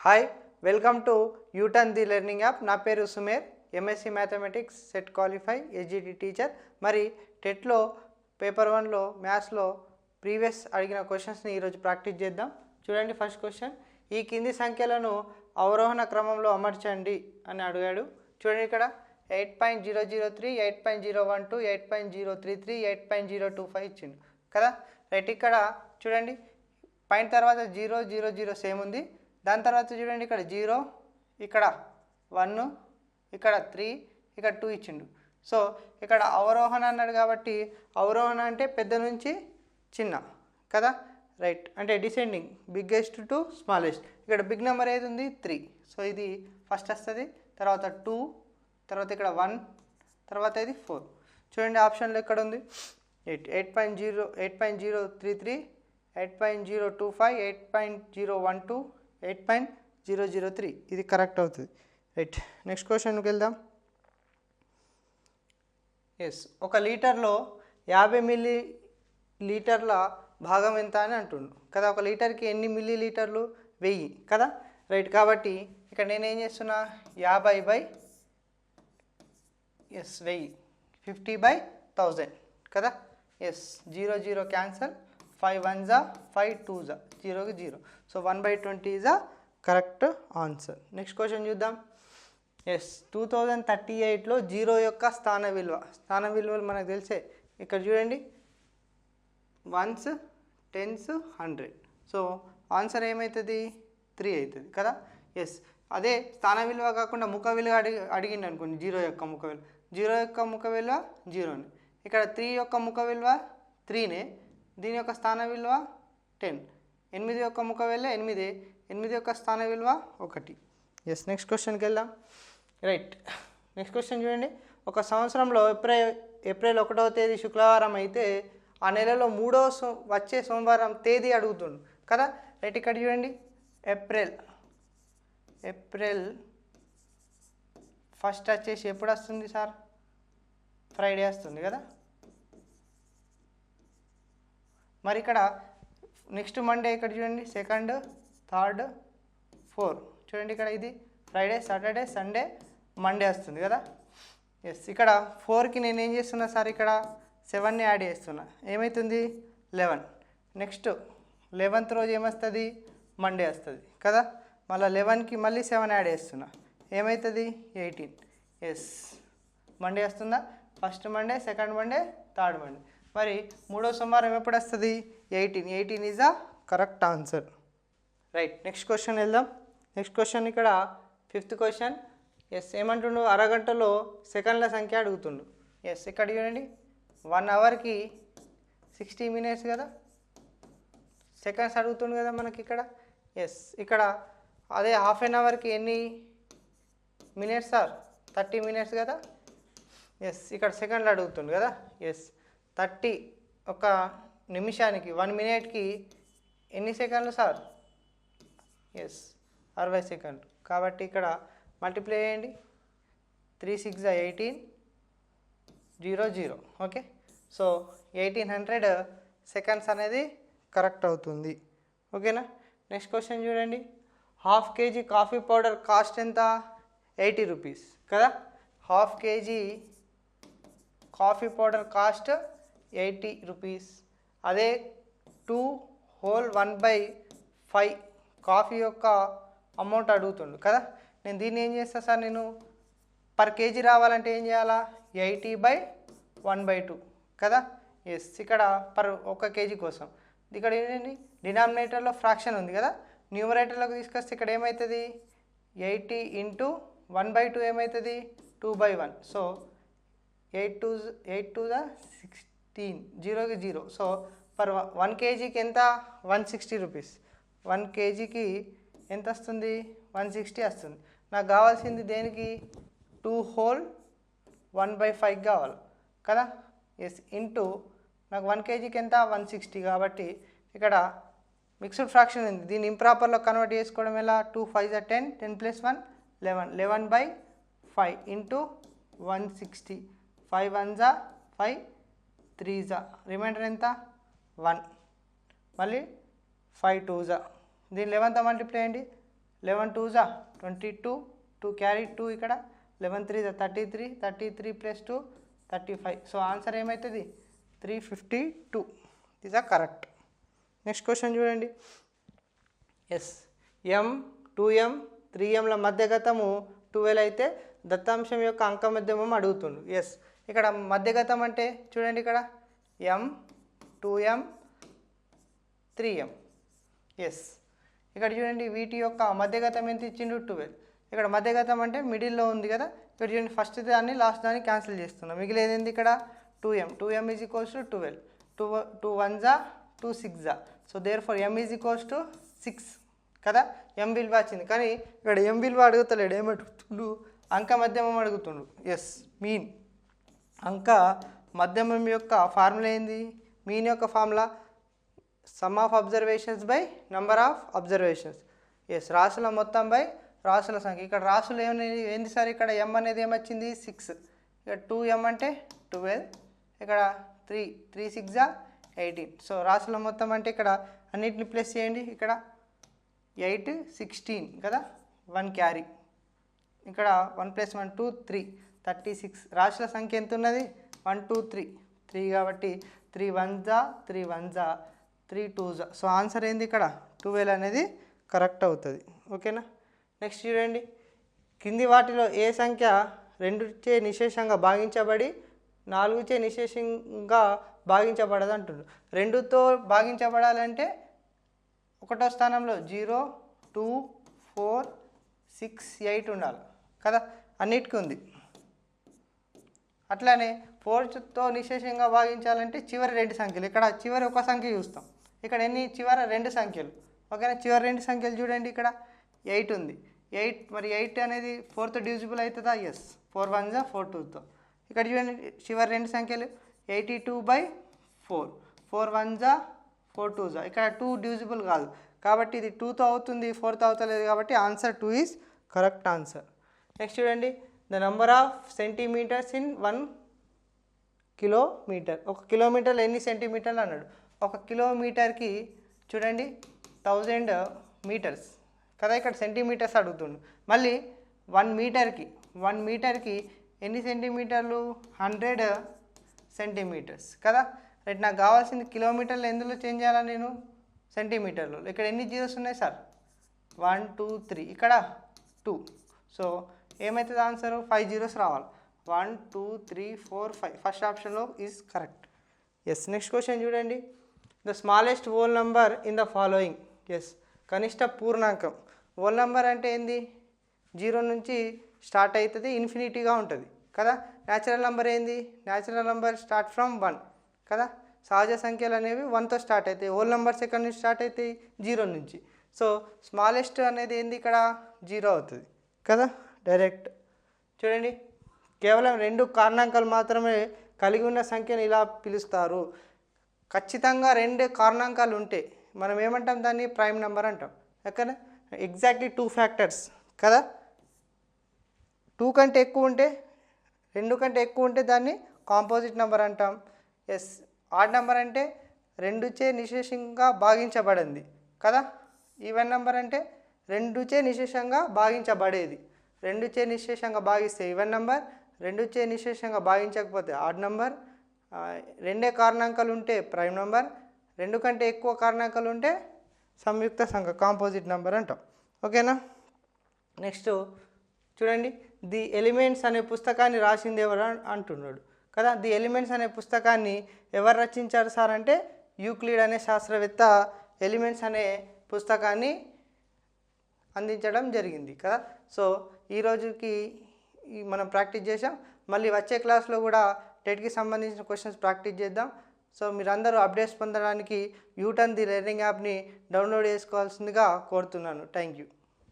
Hi welcome to U turn the learning app. నా పేరు Sumer, MSc mathematics set qualify SGT teacher. మరి టెట్లో paper 1లో మ్యాథ్స్లో ప్రీవియస్ అడిగిన క్వశ్చన్స్ని ఈరోజు ప్రాక్టీస్ చేద్దాం. చూడండి, ఫస్ట్ క్వశ్చన్, ఈ కింది సంఖ్యలను అవరోహణ క్రమంలో అమర్చండి అని అడిగాడు. చూడండి, ఇక్కడ 8.003, 8.012, 8.033, 8.025 ఇచ్చిండు కదా. రైట్, ఇక్కడ చూడండి పాయింట్ తర్వాత 0 0 0 సేమ్ ఉంది. దాని తర్వాత చూడండి, ఇక్కడ 0, ఇక్కడ 1, ఇక్కడ 3, ఇక్కడ 2 ఇచ్చిండు. సో ఇక్కడ అవరోహణ అన్నాడు కాబట్టి అవరోహణ అంటే పెద్ద నుంచి చిన్న కదా. రైట్, అంటే డిసెండింగ్ బిగ్గెస్ట్ టు స్మాలెస్ట్. ఇక్కడ బిగ్ నెంబర్ ఏది ఉంది 3. సో ఇది ఫస్ట్ వస్తుంది, తర్వాత 2, తర్వాత ఇక్కడ 1, తర్వాత ఇది 4. చూడండి ఆప్షన్లో ఎక్కడ ఉంది 8.0, 8.033, 8.025, 8.012, 8.003. ఇది కరెక్ట్ అవుతుంది. రైట్, నెక్స్ట్ క్వశ్చన్కి వెళ్దాం. ఎస్, 1 లీటర్లో 50 మిల్లీ లీటర్ల భాగం ఎంత అని అంటుండు కదా. 1 లీటర్కి ఎన్ని మిల్లీ లీటర్లు? 1000 కదా. రైట్, కాబట్టి ఇక్కడ నేనేం చేస్తున్నా 50/1000, 50/1000 కదా. ఎస్, 0 0 క్యాన్సల్, 5 1s 5 2s 0కి 0. So 1/20 is a correct answer. Next question చూద్దాం. ఎస్, 2038లో 0 యొక్క స్థాన విలువలు మనకు తెలిసే. ఇక్కడ చూడండి 1s 10s 100. సో ఆన్సర్ ఏమవుతుంది 3 అవుతుంది కదా. ఎస్, అదే స్థాన విలువ కాకుండా ముఖ విలువ అడిగింది అనుకోండి. 0 యొక్క ముఖ విలువ 0 యొక్క ముఖ విలువ 0ని, ఇక్కడ 3 యొక్క ముఖ విలువ 3నే, దీని యొక్క స్థాన విలువ 10, 8 యొక్క ముఖ విలువ 8, 8 యొక్క స్థాన విలువ 1. ఎస్, నెక్స్ట్ క్వశ్చన్కి వెళ్దాం. రైట్, నెక్స్ట్ క్వశ్చన్ చూడండి. 1 సంవత్సరంలో ఏప్రిల్ 1వ తేదీ శుక్రవారం అయితే ఆ నెలలో 3వ వచ్చే సోమవారం తేదీ అడుగుతుండు కదా. రైట్, ఇక్కడ చూడండి ఏప్రిల్ ఫస్ట్ వచ్చేసి ఎప్పుడు వస్తుంది సార్? ఫ్రైడే వస్తుంది కదా. మరి ఇక్కడ నెక్స్ట్ మండే ఇక్కడ చూడండి 2nd 3rd 4. చూడండి ఇక్కడ ఇది ఫ్రైడే, సాటర్డే, సండే, మండే వస్తుంది కదా. ఎస్, ఇక్కడ 4కి నేను ఏం చేస్తున్నా సార్? ఇక్కడ 7ని యాడ్ చేస్తున్నా, ఏమవుతుంది 11. నెక్స్ట్ 11th రోజు ఏమొస్తుంది? మండే వస్తుంది కదా. మళ్ళీ 11కి మళ్ళీ 7 యాడ్ చేస్తున్నా, ఏమవుతుంది 18. ఎస్, మండే వస్తుందా? First Monday, second Monday, third Monday. మరి 3వ సోమవారం ఎప్పుడు వస్తుంది? 18 is a correct answer. Right, next question వెళ్దాం. నెక్స్ట్ క్వశ్చన్ ఇక్కడ 5th క్వశ్చన్. ఎస్, ఏమంటుండు? అరగంటలో సెకండ్ల సంఖ్య అడుగుతుండు. ఎస్, ఇక్కడ చూడండి 1 అవర్కి 60 minutes కదా, సెకండ్స్ అడుగుతుండు కదా మనకి ఇక్కడ. ఎస్, ఇక్కడ అదే హాఫ్ అన్ అవర్కి ఎన్ని మినిట్స్ సార్? 30 minutes కదా. ఎస్, ఇక్కడ సెకండ్లు అడుగుతుండు కదా. ఎస్, 30 ఒక నిమిషానికి 1 minute ఎన్ని సెకండ్లు సార్? ఎస్, 60 సెకండ్లు. కాబట్టి ఇక్కడ మల్టిప్లై చేయండి, 3 6 18 0 0. ఓకే, సో 1800 సెకండ్స్ అనేది కరెక్ట్ అవుతుంది. ఓకేనా. నెక్స్ట్ క్వశ్చన్ చూడండి. 1/2 kg కాఫీ పౌడర్ కాస్ట్ ఎంత? 80 rupees కదా. 1/2 kg coffee powder cost 80 rupees. అదే 2 whole 1/5 కాఫీ యొక్క అమౌంట్ అడుగుతుండు కదా. నేను దీన్ని ఏం చేస్తా సార్? నేను పర్ కేజీ రావాలంటే ఏం చేయాలా? 80/1/2 కదా. ఎస్, ఇక్కడ పర్ 1 kg కోసం. ఇక్కడ ఏంటండి డినామినేటర్లో ఫ్రాక్షన్ ఉంది కదా, న్యూమరేటర్లోకి తీసుకొస్తే ఇక్కడ ఏమవుతుంది 80 × 1/2 ఏమవుతుంది 2/1. సో 8 2 16, 0కి 0. సో పర్ 1 kgకి ఎంత? 160 rupees. 1 kgకి ఎంత వస్తుంది? 160 వస్తుంది. నాకు కావాల్సింది దేనికి? 2 whole 1/5 కావాలి కదా. ఎస్, ఇంటూ నాకు 1 kgకి ఎంత? 160. కాబట్టి ఇక్కడ మిక్స్డ్ ఫ్రాక్షన్ ఉంది, దీన్ని ఇంప్రాపర్లో కన్వర్ట్ చేసుకోవడం ఎలా? 2 5 10, 10 + 1 11, 11/5 ఇంటూ 160, 5 1s 5, 3s, రిమైండర్ ఎంత? 1, మళ్ళీ 5 2s. దీన్ని 11తో మల్టిప్లై చేయండి, 11 2 జా 22, 2 క్యారీ 2 ఇక్కడ 11 3 జా 33, 33 ప్లస్ 2 35. సో ఆన్సర్ ఏమవుతుంది 352. ఇస్ ఆ కరెక్ట్. నెక్స్ట్ క్వశ్చన్ చూడండి. ఎస్ m 2m 3mల మధ్యగతము 12 అయితే దత్తాంశం యొక్క అంక మధ్యమం అడుగుతుండు. ఎస్ ఇక్కడ మధ్యగతం అంటే చూడండి ఇక్కడ m 2m 3m. ఎస్ ఇక్కడ చూడండి వీటి యొక్క మధ్యగతం ఎంత ఇచ్చిండు 12. ఇక్కడ మధ్యగతం అంటే మిడిల్లో ఉంది కదా. ఇక్కడ చూడండి ఫస్ట్ దాన్ని లాస్ట్ దాన్ని క్యాన్సిల్ చేస్తున్నాం. మిగిలేదు ఏంది ఇక్కడ 2m ఈజ్ ఈక్వల్స్ టు 12. 2 1 జా 2 6 జా. So therefore m is equals to 6 కదా. m విలువ వచ్చింది కానీ ఇక్కడ m విలువ అడుగుతలేడు, ఏమడుగుతుండు అంక మధ్యమం అడుగుతుండు. ఎస్ మీన్ అంక మధ్యమం యొక్క ఫార్ములా ఏంది? మీన్ యొక్క formula sum of observations by number of observations. Yes రాసుల మొత్తం బై రాసుల సంఖ్య. ఇక్కడ రాసులు ఏంది సార్? ఇక్కడ m అనేది ఏమొచ్చింది 6. ఇక్కడ 2m అంటే 12. ఇక్కడ 3 6 జా 18. సో రాసుల మొత్తం అంటే ఇక్కడ అన్నిటిని ప్లస్ చేయండి. ఇక్కడ 8 16 కదా, 1 క్యారీ. ఇక్కడ 1 + 1 2 3 36. రాశుల సంఖ్య ఎంత ఉన్నది 1 2 3 3 కాబట్టి 3 1 జా 3 1 జా 3 2 జా. సో ఆన్సర్ ఏంది ఇక్కడ 12 అనేది కరెక్ట్ అవుతుంది. ఓకేనా. నెక్స్ట్ చూడండి. కింది వాటిలో ఏ సంఖ్య 2చే నిశేషంగా భాగించబడి 4చే నిశేషంగా భాగించబడదు అంటున్నారు. 2తో భాగించబడాలంటే 1వ స్థానంలో 0 2 4 6 8 ఉండాలి కదా, అన్నిటికీ ఉంది. అట్లానే 4తో నిశేషంగా భాగించాలంటే చివరి 2 సంఖ్యలు. ఇక్కడ చివరి ఒక సంఖ్య చూస్తాం. ఇక్కడ ఎన్ని చివరి 2 సంఖ్యలు. ఓకేనా. చివరి 2 సంఖ్యలు చూడండి. ఇక్కడ 8 ఉంది. 8 మరి 8 అనేది 4తో డివిజిబుల్ అవుతుందా? ఎస్ 4 1 జా 4 2తో. ఇక్కడ చూడండి చివరి 2 సంఖ్యలు 82/4. 4 1 జా 4 2 జా. ఇక్కడ 2 డివిజిబుల్ కాదు కాబట్టి ఇది 2తో అవుతుంది, 4తో అవుతలేదు కాబట్టి answer 2 is correct answer. Next చూడండి. The number of centimetres in 1 kilometre. 1 కిలోమీటర్లో ఎన్ని సెంటీమీటర్లు అన్నాడు. 1 కిలోమీటర్కి చూడండి 1000 మీటర్స్ కదా. ఇక్కడ సెంటీమీటర్స్ అడుగుతుండు. మళ్ళీ 1 మీటర్కి ఎన్ని సెంటీమీటర్లు 100 సెంటీమీటర్స్ కదా. రైట్. నాకు కావాల్సింది కిలోమీటర్లు ఎందులో చేంజ్ చేయాలా నేను? సెంటీమీటర్లు. ఇక్కడ ఎన్ని జీరోస్ ఉన్నాయి సార్? 1 2 3. ఇక్కడ 2. సో ఏమవుతుంది ఆన్సర్ 5 జీరోస్ రావాలి. 1 2 3 4 5. ఫస్ట్ ఆప్షన్లో is correct. Yes. Next question చూడండి. The smallest whole number in the following. Yes కనిష్ట పూర్ణాంకం. హోల్ నంబర్ అంటే ఏంది? 0 నుంచి స్టార్ట్ అవుతుంది, ఇన్ఫినిటీగా ఉంటుంది కదా. న్యాచురల్ నెంబర్ ఏంది? న్యాచురల్ నెంబర్ స్టార్ట్ ఫ్రమ్ 1 కదా. సహజ సంఖ్యలు అనేవి 1తో స్టార్ట్ అవుతాయి. హోల్ నెంబర్స్ ఎక్కడి నుంచి స్టార్ట్ అవుతాయి? 0 నుంచి. సో స్మాలెస్ట్ అనేది ఏంది? ఇక్కడ 0 అవుతుంది కదా డైరెక్ట్. చూడండి కేవలం 2 కారణాంకాలు మాత్రమే కలిగి ఉన్న సంఖ్యను ఇలా పిలుస్తారు. ఖచ్చితంగా 2 కారణాంకాలు ఉంటే మనం ఏమంటాం? దాన్ని ప్రైమ్ నెంబర్ అంటాం. ఎక్కడ ఎగ్జాక్ట్లీ 2 ఫ్యాక్టర్స్ కదా. 2 కంటే ఎక్కువ ఉంటే 2 కంటే ఎక్కువ ఉంటే దాన్ని కాంపోజిట్ నెంబర్ అంటాం. ఎస్. ఆడ్ నెంబర్ అంటే 2చే నిశేషంగా భాగించబడింది కదా. ఈవెన్ నెంబర్ అంటే 2చే నిశేషంగా భాగించబడేది. 2చే నిశేషంగా భాగిస్తే ఈవెన్ నెంబర్, 2చే నిశేషంగా భాగించకపోతే ఆడ్ నెంబర్. 2 కారణాంకాలు ఉంటే ప్రైమ్ నెంబర్, 2 కంటే ఎక్కువ కారణాంకాలు ఉంటే సంయుక్త సంఖ్య కాంపోజిట్ నెంబర్ అంటాం. ఓకేనా. నెక్స్ట్ చూడండి. ది ఎలిమెంట్స్ అనే పుస్తకాన్ని రాసింది ఎవరు అంటున్నాడు కదా. ది ఎలిమెంట్స్ అనే పుస్తకాన్ని ఎవరు రచించారు సార్ అంటే యూక్లిడ్ అనే శాస్త్రవేత్త ఎలిమెంట్స్ అనే పుస్తకాన్ని అందించడం జరిగింది కదా. సో ఈ రోజుకి మనం ప్రాక్టీస్ చేసాం. మళ్ళీ వచ్చే క్లాస్లో కూడా టెట్కి సంబంధించిన క్వశ్చన్స్ ప్రాక్టీస్ చేద్దాం. సో మీరందరూ అప్డేట్స్ పొందడానికి యూటర్న్ ది లెర్నింగ్ యాప్ని డౌన్లోడ్ చేసుకోవాల్సిందిగా కోరుతున్నాను. Thank you.